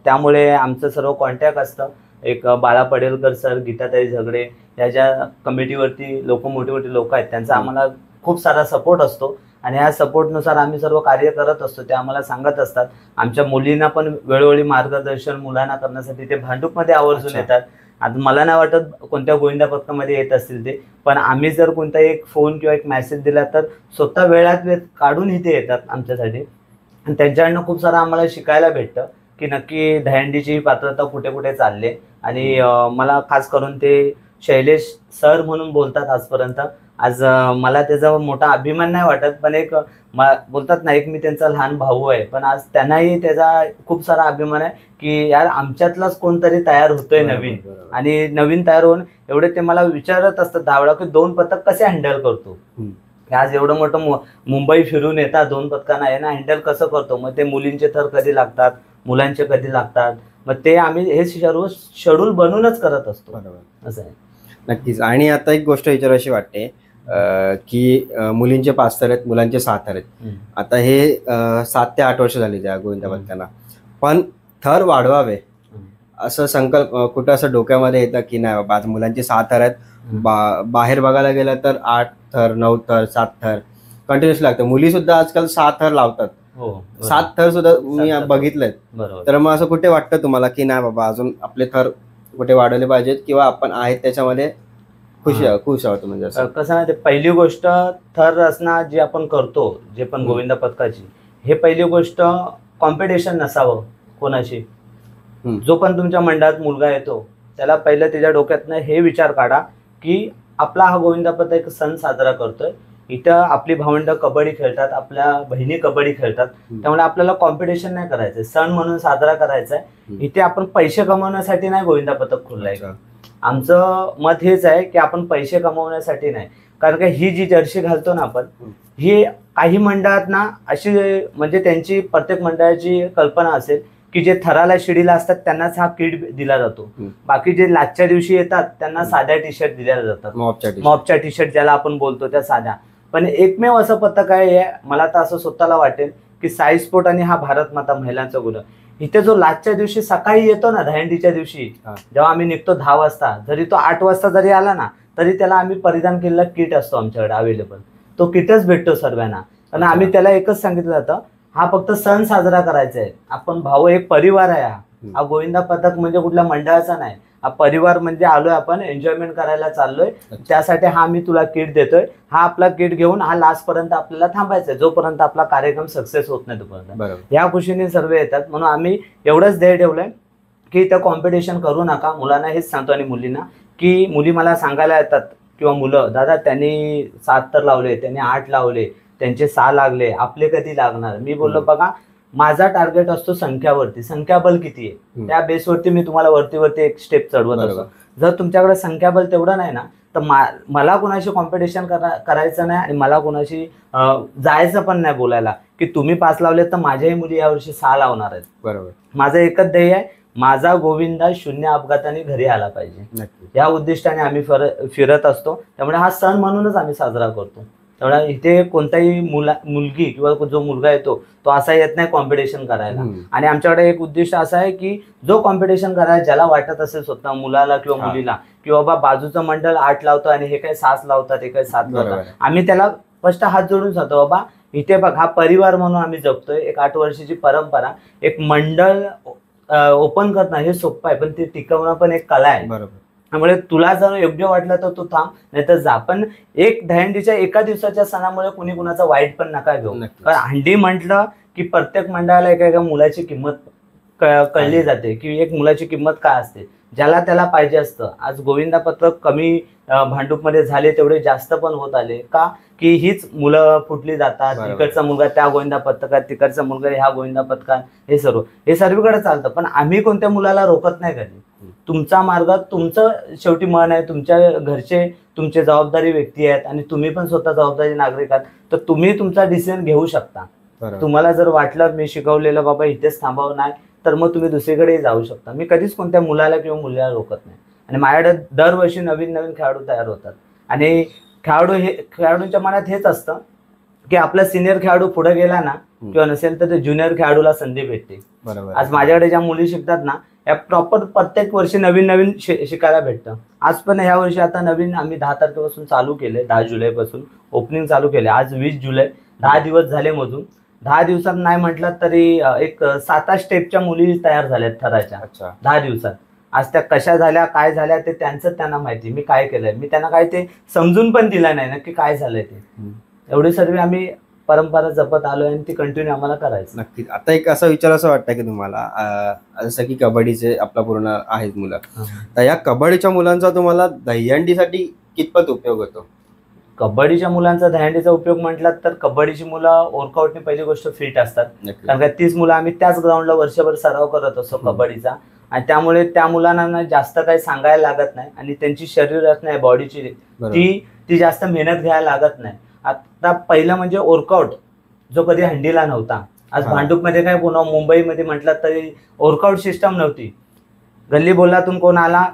त्यामुळे आमचं सर्व कॉन्टॅक्ट असतं. एक बाळा पडेलकर सर, गीताताई झगडे या ज्या कमिटीवरती मोठे मोठे लोक आहेत त्यांचा आम्हाला खूप सारा सपोर्ट असतो. आणि या सपोर्टनुसार आम्ही सर्व कार्य करत असतो. ते आम्हाला सांगत असतात. आमच्या मुलींना पण वेळोवेळी मार्गदर्शन मुलांना करण्यासाठी ते भांडूपमध्ये आवर्जून येतात. आता मला नाही वाटत कोणत्या गोविंदा पथकामध्ये येत असतील ते, पण आम्ही जर कोणता एक फोन किंवा एक मेसेज दिला तर स्वतः वेळात वेळ काढून इथे येतात आमच्यासाठी. आणि त्यांच्याकडनं खूप सारं आम्हाला शिकायला भेटतं की नक्की दहीहंडीची पात्रता कुठे कुठे चालली. आणि मला खास करून ते शैलेश सर म्हणून बोलतात आजपर्यंत. आज मला त्याचा मोठा अभिमान नाही वाटत, पण एक बोलतात ना, एक मी त्यांचा लहान भाऊ आहे, पण आज त्यांनाही त्याचा खूप सारा अभिमान आहे की यार आमच्यातलाच कोणतरी तयार होतोय नवीन. आणि नवीन तयार होऊन एवढे ते मला विचारत असतात 10 वेळा की 2 पथक कसे हँडल करतो. आज एवढं मोठं मुंबई फिरून येतात 2 पथकांना, आहे ना, हँडल कसं करतो. मग ते मुलींचे थर कधी लागतात, मुलांचे कधी लागतात, मग ते आम्ही हे सर्व शेड्यूल बनवूनच करत असतो. असं आहे. नक्कीच. आणि आता एक गोष्ट विचारायची वाटते की मुलींचे 5 थर आहेत, मुलांचे 6 थर आहेत. आता हे 7 ते 8 वर्ष झाली त्या गोविंदा पथकांना, पण थर वाढवावे असं संकल्प कुठं असं डोक्यामध्ये येतं की नाही बाबा आज मुलांचे 6 थर आहेत, बाहेर बघायला गेलं तर 8 थर 9 थर 7 थर कंटिन्युअस लागतं. मुली सुद्धा आजकाल 6 थर लावतात. 7 थर सुद्धा मी बघितलेत. तर मग असं कुठे वाटतं तुम्हाला की नाही बाबा अजून आपले थर कुठे वाढवले पाहिजेत किंवा आपण आहेत त्याच्यामध्ये खुश आहोत? म्हणजे कसं नाही, ते पहिली गोष्ट थर रचना जी आपण करतो, जे पण गोविंदा पथकाची, हे पहिली गोष्ट कॉम्पिटिशन नसावं कोणाशी. जो पण तुमच्या मंडळात मुलगा येतो त्याला पहिलं त्याच्या डोक्यातनं हे विचार काढा की आपला हा गोविंदा पथक सण साजरा करतोय, इथं आपली भावंड कबड्डी खेळतात, आपल्या बहिणी कबड्डी खेळतात, त्यामुळे आपल्याला कॉम्पिटिशन नाही करायचंय, सण म्हणून साजरा करायचा आहे. इथे आपण पैसे कमवण्यासाठी नाही गोविंदा पथक खुललाय. आमचं मत हेच आहे की आपण पैसे कमवण्यासाठी नाही. कारण का ही जी जर्सी घालतो ना आपण, ही काही मंडळात ना अशी म्हणजे त्यांची प्रत्येक मंडळाची कल्पना असेल की जे थराला शिडीला असतात त्यांनाच हा किट दिला जातो. बाकी जे लाचच्या दिवशी येतात त्यांना साध्या टी शर्ट दिल्या जातात, मॉपच्या टी शर्ट ज्याला आपण बोलतो त्या साध्या. पण एकमेव असं पथक आहे, मला तर असं स्वतःला वाटेल की साई स्पोर्ट आणि हा भारत माता महिलांचा गुण, इथे जो लाचच्या दिवशी सकाळी येतो ना, दहीहंडीच्या दिवशी जेव्हा आम्ही निघतो 10 वाजता, जरी तो 8 वाजता जरी आला ना तरी त्याला आम्ही परिधान केलेला किट असतो आमच्याकडे अवेलेबल, तो किटच भेटतो सर्वांना. कारण आम्ही त्याला एकच सांगितलं जातं, हा फक्त सण साजरा करायचा आहे, आपण भाऊ एक परिवार आहे. हा गोविंदा पथक म्हणजे कुठल्या मंडळाचा नाही, हा परिवार म्हणजे आलोय आपण एन्जॉयमेंट करायला चाललोय, त्यासाठी हा मी तुला किट देतोय. हा आपला किट घेऊन हा लास्ट पर्यंत आपल्याला थांबायचा आहे, जोपर्यंत आपला कार्यक्रम सक्सेस होत नाही तोपर्यंत. या खुशीने सर्व येतात. म्हणून आम्ही एवढंच ध्येय ठेवलंय की इथं कॉम्पिटिशन करू नका. मुलांना हेच सांगतो आणि मुलींना की मुली मला सांगायला येतात किंवा मुलं, दादा त्यांनी 7 तर लावले, त्यांनी 8 लावले, त्यांचे 6 लागले, आपले कधी लागणार. मी बोललो बघा माझा टार्गेट असतो संख्यावरती, संख्याबल किती आहे त्या बेसवरती मी तुम्हाला वरती एक स्टेप चढवत असतो. जर तुमच्याकडे संख्याबल तेवढं नाही ना तर मला कोणाशी कॉम्पिटिशन करायचं नाही आणि मला कोणाशी जायचं पण नाही बोलायला की तुम्ही 5 लावले तर माझ्याही मुली यावर्षी 6 लावणार आहेत. बरोबर. माझं एकच ध्येय आहे, माझा गोविंदा 0 अपघाताने घरी आला पाहिजे, या उद्दिष्टाने आम्ही फिरत असतो. त्यामुळे हा सण म्हणूनच आम्ही साजरा करतो. त्यामुळे इथे कोणताही मुलगी किंवा जो मुलगा येतो तो असा येत नाही कॉम्पिटिशन करायला. आणि आमच्याकडे एक उद्दिष्ट असं आहे की जो कॉम्पिटिशन करायला ज्याला वाटत असेल स्वतः मुलाला किंवा मुलीला की बाबा बाजूचं मंडळ 8 लावतो आणि हे काही 6 लावतात, हे काही 7 लावतात, आम्ही त्याला फर्स्ट हात जोडून जातो, बाबा इथे बघ, हा परिवार म्हणून आम्ही जगतोय, एक 8 वर्षाची परंपरा. एक मंडळ ओपन करणं हे सोपं आहे, पण ते टिकवणं पण एक कला आहे. बरोबर. त्यामुळे तुला जर योग्य वाटलं तर तू थांब, नाही तर जा. पण एक दहीहंडीच्या एका दिवसाच्या सणामुळे कुणी कुणाचा वाईट पण नका घेऊ. कारण हंडी म्हटलं की प्रत्येक मंडळाला एका मुलाची किंमत कळली जाते, की एक मुलाची किंमत काय असते, ज्याला त्याला पाहिजे असतं. आज गोविंदा पथक कमी भांडूपमध्ये झाले तेवढे जास्त पण होत आले का, की हीच मुलं फुटली जातात. इकडचा मुलगा त्या गोविंदा पथकात, तिकडचा मुलगा ह्या गोविंदा पथकात, हे सर्वीकडे चालतं. पण आम्ही कोणत्या मुलाला रोखत नाही कधी. तुमचा मार्ग, तुमचं शेवटी मन आहे, तुमच्या घरचे तुमचे जबाबदारी व्यक्ती आहेत आणि तुम्ही पण स्वतः जबाबदारी नागरिक आहात, तर तुम्ही तुमचा डिसिजन घेऊ शकता. तुम्हाला जर वाटलं मी शिकवलेलं बाबा इथेच थांबावं नाही, तर मग तुम्ही दुसरीकडे जाऊ शकता. मी कधीच कोणत्या मुलाला किंवा मुलीला रोखत नाही. आणि माझ्याकडे दरवर्षी नवीन नवीन खेळाडू तयार होतात आणि खेळाडूंच्या मनात हेच असतं की आपला सिनियर खेळाडू पुढे गेला ना किंवा नसेल तर ते ज्युनियर खेळाडूला संधी भेटते. आज माझ्याकडे ज्या मुली शिकतात ना, या प्रॉपर प्रत्येक वर्षी नवीन नवीन शिकायला भेटतं. आज पण ह्या वर्षी आता नवीन आम्ही 10 तारखेपासून चालू केले, 10 जुलैपासून ओपनिंग चालू केले. आज 20 जुलै, 10 दिवस झाले मोजून. 10 दिवसात नाही म्हटलं तरी एक 7-8 स्टेपच्या मुली तयार झाल्यात थराच्या 10 दिवसात. आज त्या कशा झाल्या, काय झाल्या ते त्यांना माहिती. मी काय केलंय, मी त्यांना काय ते समजून पण दिलं नाही नक्की काय झालंय ते. एवढे सर्व आम्ही परंपरा जपत आलोय आणि ती कंटिन्यू आम्हाला करायचं. नक्कीच. आता एक असा विचार असं वाटतं की तुम्हाला, जसं की कबड्डीचे आपला पूर्ण आहेत मुलं, तर या कबड्डीच्या मुलांचा तुम्हाला दहीहंडीसाठी कितपत उपयोग होतो? कबड्डीच्या मुलांचा दहीहंडीचा उपयोग म्हटला तर कबड्डीची मुलं वर्कआउटने पहिली गोष्ट फिट असतात. कारण का तीच मुलं आम्ही त्याच ग्राउंडला वर्षभर सराव करत असतो कबड्डीचा, आणि त्यामुळे त्या मुलांना जास्त काही सांगायला लागत नाही आणि त्यांची शरीर रचना बॉडीची ती जास्त मेहनत घ्यायला लागत नाही. आता पहिलं म्हणजे वर्कआउट जो कधी हंडीला नव्हता. आज भांडूपमध्ये काय, पुन्हा मुंबईमध्ये म्हटलं तरी वर्कआउट सिस्टम नव्हती. गल्ली बोलातून कोण आला,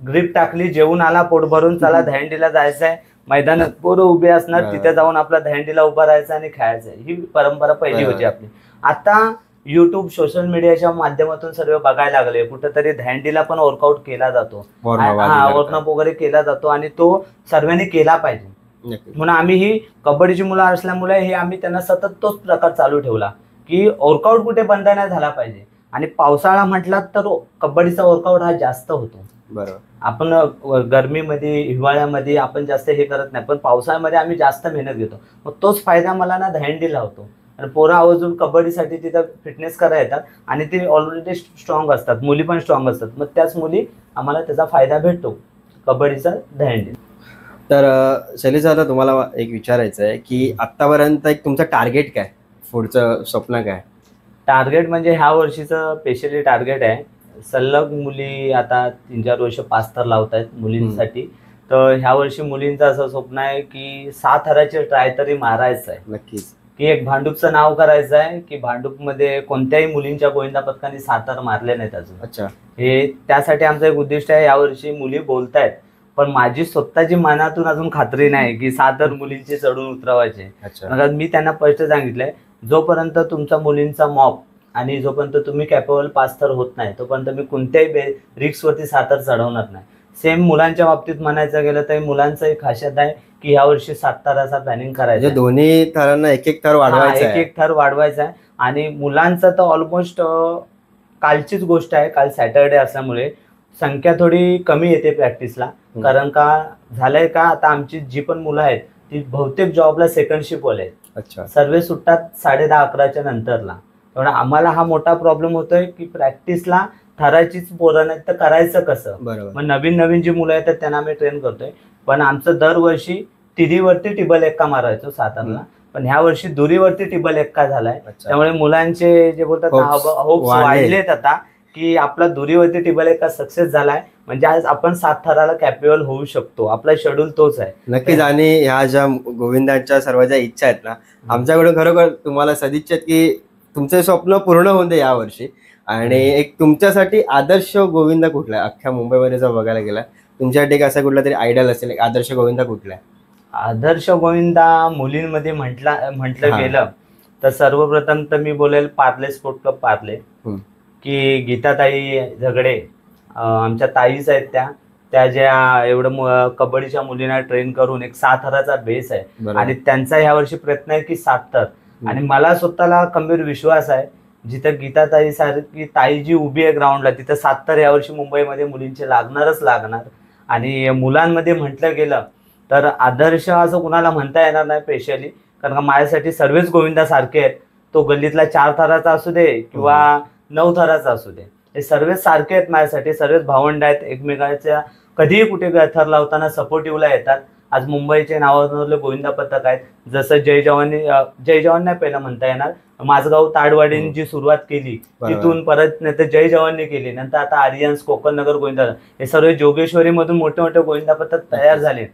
ग्रिप टाकली, जेवून आला, पोट भरून, चला दहीहंडीला जायचंय, मैदानात पोरं उभे असणार, तिथे जाऊन आपला दहीहंडीला उभा राहायचं आणि खेळायचं. ही परंपरा पहिली होती आपली. आता युट्यूब, सोशल मीडियाच्या माध्यमातून सर्व बघायला लागले, कुठेतरी दहीहंडीला पण वर्कआउट केला जातो, वॉर्मअप वगैरे केला जातो आणि तो सर्वांनी केला पाहिजे. म्हणून आम्ही ही कबड्डीची मुलं असल्यामुळे हे आम्ही त्यांना सतत तोच प्रकार चालू ठेवला की वर्कआउट कुठे बंद नाही झाला पाहिजे. आणि पावसाळा म्हटला तर कबड्डीचा वर्कआउट हा जास्त होतो. बरोबर. आपण गरमीमध्ये, हिवाळ्यामध्ये आपण जास्त हे करत नाही, पण पावसाळ्यामध्ये आम्ही जास्त मेहनत घेतो. मग तोच फायदा मला ना दहीहंडीला होतो. आणि पोरं आवर्जून कबड्डीसाठी तिथं फिटनेस करायला येतात आणि ते ऑलरेडी स्ट्रॉंग असतात, मुली पण स्ट्रॉंग असतात. मग त्याच मुली आम्हाला त्याचा फायदा भेटतो कबड्डीचा दहीहंडी. तर शैलेश, आता तुम्हाला एक विचारायचं आहे की आतापर्यंत एक तुमचं टार्गेट काय, पुढचं स्वप्न काय? टार्गेट म्हणजे ह्या वर्षीचं स्पेशली टार्गेट आहे, सलग मुली आता 3-4 वर्ष 5 थर लावत आहेत मुलींसाठी. तर ह्या वर्षी मुलींचं असं स्वप्न आहे की 6 थराचे ट्राय तरी मारायचं आहे. नक्कीच. की एक भांडूपचं नाव करायचं आहे की भांडूपमध्ये कोणत्याही मुलींच्या गोविंदा पथकाने 6 थर मारले नाहीत अजून. अच्छा. हे त्यासाठी आमचं एक उद्दिष्ट आहे. यावर्षी मुली बोलतायत, पण माझी स्वतःची मनातून अजून खात्री नाही की 6 थर मुलींचे चढून उतरवायचे. मी त्यांना स्पष्ट सांगितलंय, जोपर्यंत तुमचा मुलींचा मॉप आणि जोपर्यंत तुम्ही कॅपेबल 5 थर होत नाही तोपर्यंत मी कोणत्याही रिक्सवरती 6 थर चढवणार नाही. सेम मुलांच्या बाबतीत म्हणायचं गेलं तर मुलांचं एक खासियत आहे की ह्या वर्षी 7 थराचा प्लॅनिंग करायचं. दोन्ही थरांना एक थर वाढवायचा, एक थर वाढवायचा आहे. आणि मुलांचं तर ऑलमोस्ट कालचीच गोष्ट आहे, काल सॅटर्डे असल्यामुळे संख्या थोडी कमी येते प्रॅक्टिसला. कारण का झालंय का, आता आमची जी पण मुलं आहेत ती बहुतेक जॉबला सेकंड शिफ्टवाले आहेत. अच्छा. सर्वे सुटतात 10:30-11च्या नंतरला. त्यामुळे आम्हाला हा मोठा प्रॉब्लेम होतोय की प्रॅक्टिसला थराचीच पोरं नाही तर करायचं कसं. मग नवीन जी मुलं आहेत त्यांना आम्ही ट्रेन करतोय. पण आमचं दरवर्षी तिरीवरती टिबल एक्का मारायचो 7 थरला, पण ह्या वर्षी दुरीवरती टिबल एक्का झालाय. त्यामुळे मुलांचे जे बोलतात होप्स वाढलेत आता की आपला दुरीवरती टिबल एक्का सक्सेस झालाय, म्हणजे आज आपण 7 थराला कॅपेबल होऊ शकतो. आपला शेड्यूल तोच आहे. नक्कीच. आणि ह्या ज्या गोविंदांच्या सर्व ज्या इच्छा आहेत ना, आमच्याकडून खरोखर तुम्हाला सदिच्छा की तुमचे स्वप्न पूर्ण होऊन दे यावर्षी. आणि एक तुमच्यासाठी आदर्श गोविंदा कुठला आहे अख्ख्या मुंबईमध्ये जर बघायला गेला, तुमच्यासाठी असा कुठला तरी आयडियल असेल, एक आदर्श गोविंदा कुठला आहे? आदर्श गोविंदा मुलींमध्ये म्हटलं गेलं तर सर्वप्रथम तर मी बोलेल पार्ले स्पोर्ट क्लब पार्ले, की गीताताई झगडे आमच्या ताईच आहेत त्या. त्या ज्या एवढं कबड्डीच्या मुलींना ट्रेन करून एक 7 थराचा बेस आहे आणि त्यांचा ह्या वर्षी प्रयत्न आहे की 7 थर. आणि मला स्वतःला खंबीर विश्वास आहे जिथं गीताताई सारखी ताई जी उभी आहे ग्राउंडला तिथं 7 थर यावर्षी मुंबईमध्ये मुलींचे लागणारच लागणार. आणि मुलांमध्ये म्हटलं गेलं तर आदर्श असं कुणाला म्हणता येणार नाही स्पेशली, कारण का माझ्यासाठी सर्वच गोविंदा सारखे आहेत. तो गल्लीतला 4 थराचा असू दे किंवा 9 थराचा असू दे, हे सर्वच सारखे आहेत माझ्यासाठी. सर्वच भावंड आहेत, एकमेकांच्या कधीही कुठे थर लावताना सपोर्टिव्हला येतात. आज मुंबईचे नावाजलेले गोविंदा पथक आहेत. जसं जय जवान नाही पहिला म्हणता येणार, माझगाव ताडवाडीने जी सुरुवात केली तिथून परत नंतर जय जवानने केली, नंतर आता आर्यन्स, कोकण नगर गोविंदा, हे सर्व जोगेश्वरी मधून मोठे मोठे गोविंदा पथक तयार झाले.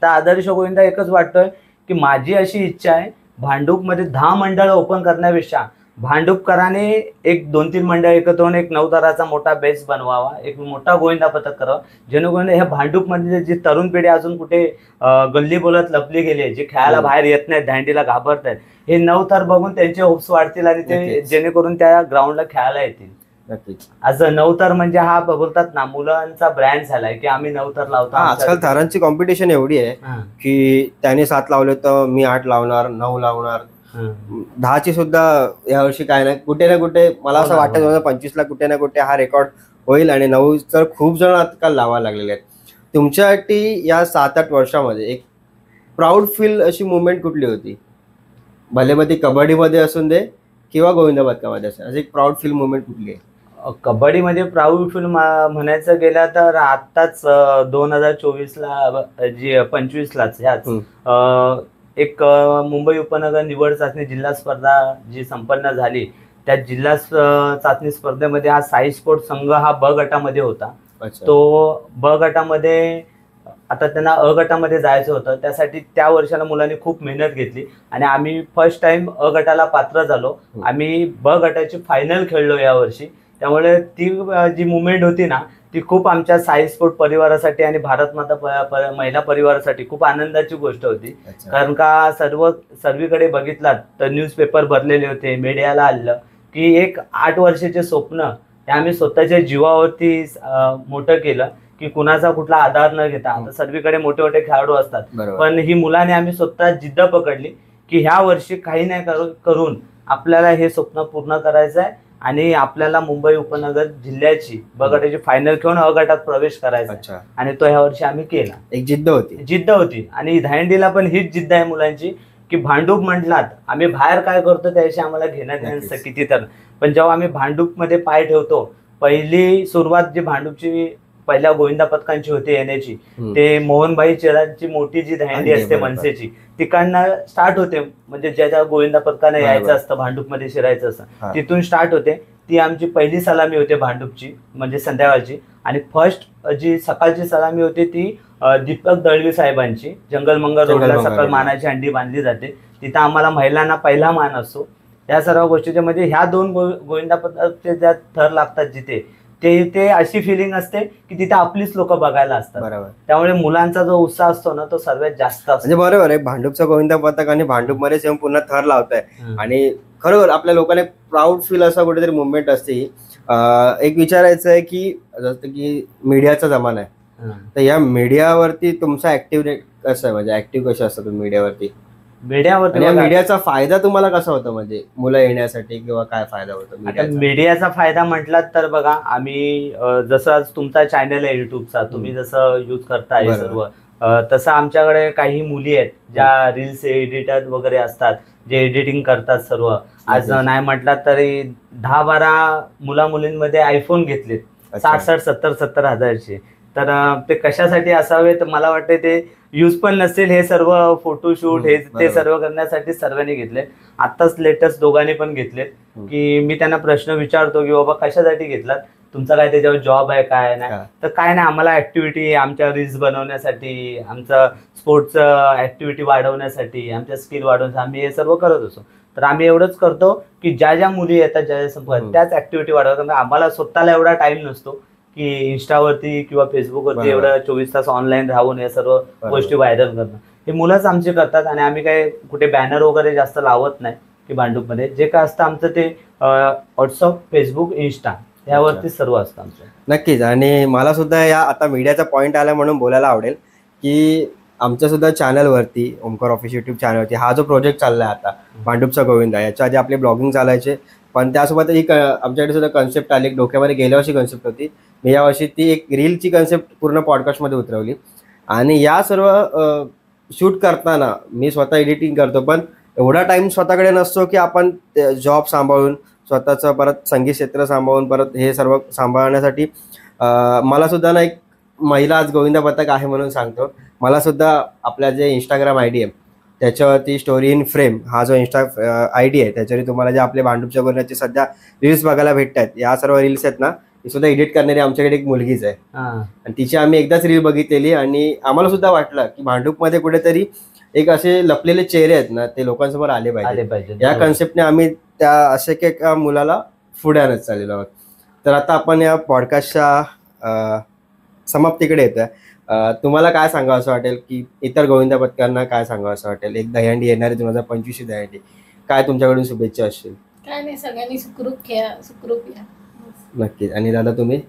तर आदर्श गोविंदा एकच वाटतोय की माझी अशी इच्छा आहे भांडूपमध्ये 10 मंडळ ओपन करण्यापेक्षा भांडूपकरांनी एक 2-3 मंडळ एकत्र होऊन एक 9 थराचा मोठा बेस बनवावा, एक मोठा गोविंदा पथक करावा, जेणेकरून ह्या भांडूपमध्ये जी तरुण पिढी अजून कुठे गल्ली बोलत लपली गेली, जे खेळायला बाहेर येत नाहीत, दांडीला घाबरत आहेत, हे 9 थर बघून त्यांचे होप्स वाढतील आणि ते जेणेकरून त्या ग्राउंडला खेळायला येतील. आज 9 थर म्हणजे हा बोलतात ना मुलांचा ब्रँड झालाय की आम्ही 9 थर लावतो. आजकाल थरांची कॉम्पिटिशन एवढी आहे की त्याने 7 लावले तर मी 8 लावणार, 9 लावणार, 10ची सुद्धा यावर्षी काय नाही कुठे ना कुठे मला असं वाटतं 2025ला कुठे ना कुठे हा रेकॉर्ड होईल. आणि 9 तर खूप जण आजकाल लावायला लागलेले आहेत. तुमच्यासाठी या 7-8 वर्षामध्ये एक प्राऊड फील अशी मुवमेंट कुठली होती, भले मग ती कबड्डीमध्ये असून दे किंवा गोविंदा पथकामध्ये असेल, अशी एक प्राऊड फील मुवमेंट कुठली आहे? कबड्डीमध्ये प्राऊड फील म्हणायचं गेलं तर आत्ताच 2024ला जी 25लाच ह्याच एक मुंबई उपनगर निवड चाचणी जिल्हा स्पर्धा जी संपन्न झाली, त्या जिल्हा चाचणी स्पर्धेमध्ये हा साई स्पोर्ट संघ हा ब गटामध्ये होता. तो ब गटामध्ये आता त्यांना अ गटामध्ये जायचं होतं, त्यासाठी त्या वर्षाला मुलांनी खूप मेहनत घेतली आणि आम्ही फर्स्ट टाइम अ गटाला पात्र झालो. आम्ही ब गटाची फायनल खेळलो यावर्षी. त्यामुळे ती जी मुवमेंट होती ना ती खूप आमच्या साई स्पोर्ट परिवारासाठी आणि भारत माता महिला परिवारासाठी खूप आनंदाची गोष्ट होती. कारण का सर्वीकडे बघितलात तर न्यूजपेपर भरलेले होते, मीडियाला आलं की एक 8 वर्षाचे स्वप्न हे आम्ही स्वतःच्या जीवावरती मोठं केलं की कुणाचा कुठला आधार न घेता. आता सर्वीकडे मोठे मोठे खेळाडू असतात, पण ही मुलाने आम्ही स्वतः जिद्द पकडली की ह्या वर्षी काही नाही करून आपल्याला हे स्वप्न पूर्ण करायचं आहे आणि आपल्याला मुंबई उपनगर जिल्ह्याची ब गटाची फायनल खेळून अ गटात प्रवेश करायचा. आणि तो ह्या वर्षी आम्ही केला. एक जिद्द होती आणि दहीहंडीला पण हीच जिद्द आहे मुलांची की भांडूप म्हटलात आम्ही बाहेर काय करतो त्याविषयी आम्हाला घेण्यात नसतं किती तर, पण जेव्हा आम्ही भांडूपमध्ये पाय ठेवतो, पहिली सुरुवात जी भांडूपची पहिल्या गोविंदा पथकांची होती येण्याची, ते मोहनभाई चिरांची मोठी जी दहीहंडी असते मनसेची तिकडनं स्टार्ट होते. म्हणजे ज्या गोविंदा पथकानं यायचं असतं भांडूपमध्ये शिरायचं असतं तिथून स्टार्ट होते. ती आमची पहिली सलामी होते भांडूपची म्हणजे संध्याकाळची. आणि फर्स्ट जी सकाळची सलामी होती ती दीपक दळवी साहेबांची, जंगल मंगल रोडला सकाळ मानाची हंडी बांधली जाते, तिथं आम्हाला महिलांना पहिला मान असतो. या सर्व गोष्टीच्या म्हणजे ह्या 2 गोविंदा पथकाचे ज्या थर लागतात जिथे ते अशी फिलिंग असते की तिथे आपलीच लोक बघायला असतात. त्यामुळे मुलांचा जो उत्साह असतो ना तो सर्वात जास्त असतो. म्हणजे बरोबर आहे, भांडूपचा गोविंदा पथक आणि भांडूपमध्येच येऊन पुन्हा थर लावताय आणि खरोखर आपल्या लोकांना प्राऊड फील असा कुठेतरी मुवमेंट असते. एक विचारायचं आहे की जसं की मीडियाचा जमाना आहे, तर या मीडियावरती तुमचा ऍक्टिव्ह कसं आहे, म्हणजे ऍक्टिव्ह कसं असतं तुम्ही मीडियावरती? मीडियाचा फायदा तुम्हाला कसा होतो, म्हणजे मुलं येण्यासाठी किंवा काय फायदा होतो? मीडियाचा फायदा म्हटलात तर बघा, आम्ही जसं आज तुमचा चॅनल आहे युट्यूबचा, तुम्ही जसं यूज करताय सर्व, तसं आमच्याकडे काही मुली आहेत ज्या रील्स एडिटर वगैरे असतात, जे एडिटिंग करतात सर्व. आज नाही म्हटलात तरी 10-12 मुलींमध्ये आयफोन घेतलेत 60-70 हजारचे. तर ते कशासाठी असावे तर मला वाटतं ते यूज पण नसेल, हे सर्व फोटोशूट हे ते सर्व करण्यासाठी सर्वांनी घेतले. आत्ताच लेटेस्ट दोघांनी पण घेतलेत की मी त्यांना प्रश्न विचारतो की बाबा कशासाठी घेतलात, तुमचा काय त्याच्यावर जॉब आहे काय नाही, तर काय नाही आम्हाला ऍक्टिव्हिटी आमच्या रील्स बनवण्यासाठी, आमचं स्पोर्ट्स ऍक्टिव्हिटी वाढवण्यासाठी, आमच्या स्किल वाढवण्यासाठी आम्ही हे सर्व करत असतो. तर आम्ही एवढंच करतो की ज्या मुली येतात त्याच ऍक्टिव्हिटी वाढवतात. आम्हाला स्वतःला एवढा टाइम नसतो की इंस्टावरती किंवा फेसबुकवरती एवढं 24 तास ऑनलाईन राहून या सर्व गोष्टी व्हायरल करणं हे मुलंच आमचे करतात. आणि आम्ही काय कुठे बॅनर वगैरे जास्त लावत नाही की भांडूपमध्ये. जे काय असतं आमचं ते व्हॉट्सअप, फेसबुक, इंस्टा यावरती सर्व असतं आमचं. नक्कीच. आणि मला सुद्धा या आता मीडियाचा पॉईंट आला म्हणून बोलायला आवडेल की आमच्या सुद्धा चॅनलवरती, ओमकार ऑफिस यूट्यूब चॅनलवरती हा जो प्रोजेक्ट चालला आहे आता भांडूपचा गोविंदा, याच्या आधी आपले ब्लॉगिंग चालायचे, पण त्यासोबत ही आमच्याकडे सुद्धा कन्सेप्ट आली, डोक्यामध्ये गेल्या वर्षी कन्सेप्ट होती. मी यावर्षी ती एक रीलची कन्सेप्ट पूर्ण पॉडकास्टमध्ये उतरवली. आणि या सर्व शूट करताना मी स्वतः एडिटिंग करतो, पण एवढा टाईम स्वतःकडे नसतो की आपण जॉब सांभाळून, स्वतःचं परत संगीत क्षेत्र सांभाळून, परत हे सर्व सांभाळण्यासाठी मला सुद्धा ना एक महिला आज गोविंदा पथक आहे म्हणून सांगतो. मला सुद्धा आपल्या जे इंस्टाग्राम आय डी आहे त्याच्यावरती स्टोरी इन फ्रेम हा जो आय डी आहे त्याच्यावरती तुम्हाला जे आपले भांडूपच्या गोविंदाचे सध्या रील्स बघायला भेटतात, या सर्व रील्स आहेत ना, ती सुद्धा एडिट करणारी आमच्याकडे एक मुलगीच आहे. आणि तिची आम्ही एकदाच रील बघितलेली आणि आम्हाला सुद्धा वाटलं की भांडूपमध्ये कुठेतरी एक असे लपलेले चेहरे आहेत ना, ते लोकांसमोर आले पाहिजे. या कन्सेप्टने आम्ही त्या असे एका मुलाला पुढे आणत चाललेलो आहोत. तर आता आपण या पॉडकास्टच्या समाप्तीकडे येतोय. तुम्हाला काय सांगावं असं वाटेल की इतर गोविंदा पथकांना काय सांगावं असं वाटेल? एक दहीहंडी येणारी 2025 दहीहंडी, काय तुमच्याकडून शुभेच्छा असतील? काय नाही, सगळ्यांनी सुखरूप खेळा, सुखरूप या. नक्कीच. आणि दादा तुम्ही?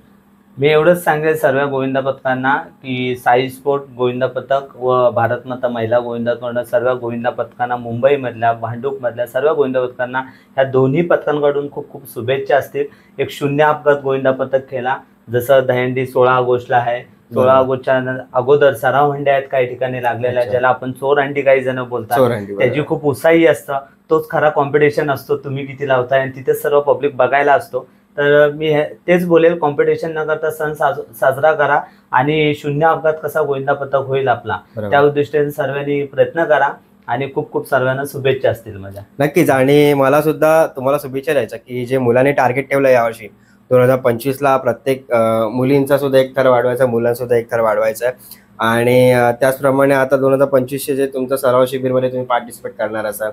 मी एवढंच सांगेल सर्व गोविंदा पथकांना की साई स्पोर्ट गोविंदा पथक व भारत माता महिला गोविंदा पथक, सर्व गोविंदा पथकांना, मुंबईमधल्या भांडूपमधल्या सर्व गोविंदा पथकांना ह्या दोन्ही पथकांकडून खूप खूप शुभेच्छा असतील. एक शून्य अपघात गोविंदा पथक खेळा, जसं दहीहंडी 16 ऑगस्टला आहे. 16 ऑगस्टच्या अगोदर सराव हंड्या आहेत काही ठिकाणी लागलेल्या, ज्याला आपण चोर हंडी काही जण बोलतात, त्याची खूप उत्साही असतं. तोच खरा कॉम्पिटिशन असतो, तुम्ही किती लावताय, आणि तिथेच सर्व पब्लिक बघायला असतो. तर मी तेच बोलेल, कॉम्पिटिशन न करता सण साजरा करा आणि शून्य अपघात कसा गोविंदा पथक होईल आपला, त्या उद्दिष्टाने सर्वांनी प्रयत्न करा. आणि खूप खूप सर्वांना शुभेच्छा असतील माझ्या. नक्कीच. आणि मला सुद्धा तुम्हाला शुभेच्छा द्यायच्या की जे मुलांनी टार्गेट ठेवलं यावर्षी 2025ला, प्रत्येक मुलींचा सुद्धा एक थर वाढवायचा, मुलांसुद्धा एक थर वाढवायचा आहे. आणि त्याचप्रमाणे आता 2025चे जे तुमचं सराव शिबिरमध्ये तुम्ही पार्टिसिपेट करणार असाल,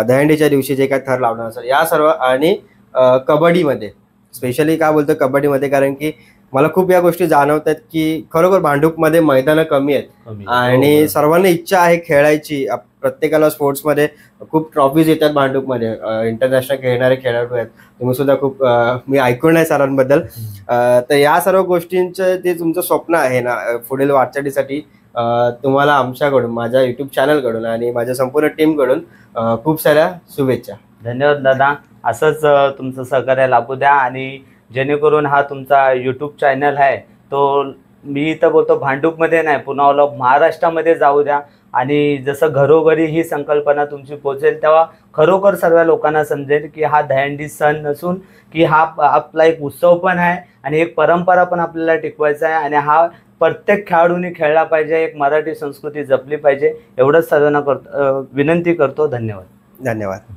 दहीहंडीच्या दिवशी जे काय थर लावणार असाल, या सर्व, आणि कबड्डीमध्ये स्पेशली काय बोलतो कबड्डीमध्ये, कारण की मला खूप या गोष्टी जाणवत आहेत की खरोखर भांडूपमध्ये मैदानं कमी आहेत आणि सर्वांना इच्छा आहे खेळायची. प्रत्येकाला स्पोर्ट्समध्ये खूप ट्रॉफीज येतात भांडूपमध्ये, इंटरनॅशनल खेळणारे खेळाडू आहेत. तुम्ही सुद्धा खूप मी ऐकून आहे सरांबद्दल. तर या सर्व गोष्टींचं ते तुमचं स्वप्न आहे ना पुढील वाटचालीसाठी, तुम्हाला आमच्याकडून, माझ्या यूट्यूब चॅनलकडून आणि माझ्या संपूर्ण टीमकडून खूप साऱ्या शुभेच्छा. धन्यवाद दादा. असंच तुमचं सहकार्य लाभू द्या आणि जेणेकरून हा तुमचा यूट्यूब चॅनल आहे तो, मी इथं बोलतो भांडूपमध्ये नाही, पुन्हा ऑल ऑफ महाराष्ट्रामध्ये जाऊ द्या. आणि जसं घरोघरी ही संकल्पना तुमची पोहोचेल, तेव्हा खरोखर सर्व लोकांना समजेल की हा दहीहंडी सण नसून की हा आपला एक उत्सव पण आहे आणि एक परंपरा पण आपल्याला टिकवायचा आहे. आणि हा प्रत्येक खेळाडूंनी खेळला पाहिजे, एक मराठी संस्कृती जपली पाहिजे. एवढंच सर्वांना विनंती करतो. धन्यवाद. धन्यवाद.